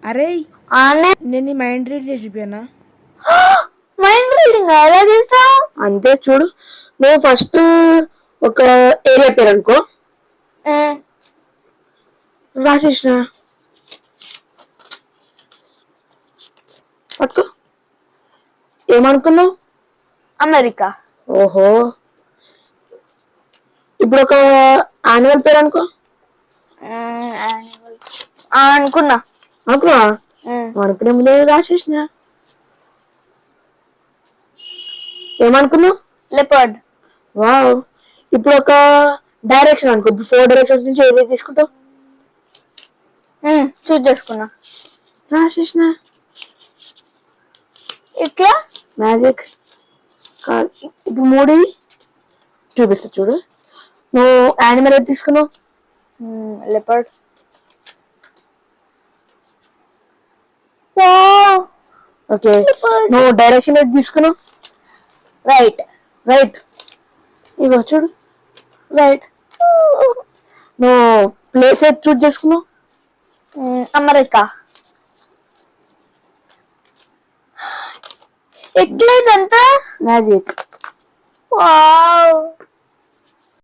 అరే ఆనే నేను నీ మైండ్ రీడ్ చేసి చూపానా? మైండ్ రీడింగ్ ఎలా చేస్తావు? అంతే చూడు, నువ్వు ఫస్ట్ ఒక ఏరియా పేరు అనుకో, రాసేసిన పట్టుకో. ఏమనుకున్నావు? అమెరికా. ఓహో, ఇప్పుడు ఒక యానిమల్ పేరు అనుకో. అనుకున్నా. అనుకున్నా అనుకునే ముందే రాసేసిన. ఏమనుకున్నావు? లెపర్డ్. వావ్. ఇప్పుడు ఒక డైరెక్షన్ అనుకో, 4 డైరెక్షన్స్ నుంచి ఏది తీసుకుంటావు? చూస్ చేసుకున్నా. రాసేసిన. ఇట్లా మ్యాజిక్ కాదు. ఇప్పుడు 3 చూపిస్తా చూడు. నువ్వు యానిమల్ ఏది తీసుకున్నావు? లెపర్డ్. ఓకే, నువ్వు డైరెక్షన్ ఏది తీసుకున్నావు? రైట్. రైట్. ఇగో చూడు, రైట్. నువ్వు ప్లేస్ ఏది చూస్ చేసుకున్నావు? అమెరికా. ఎట్లేదంతా మ్యాజిక్. వావ్.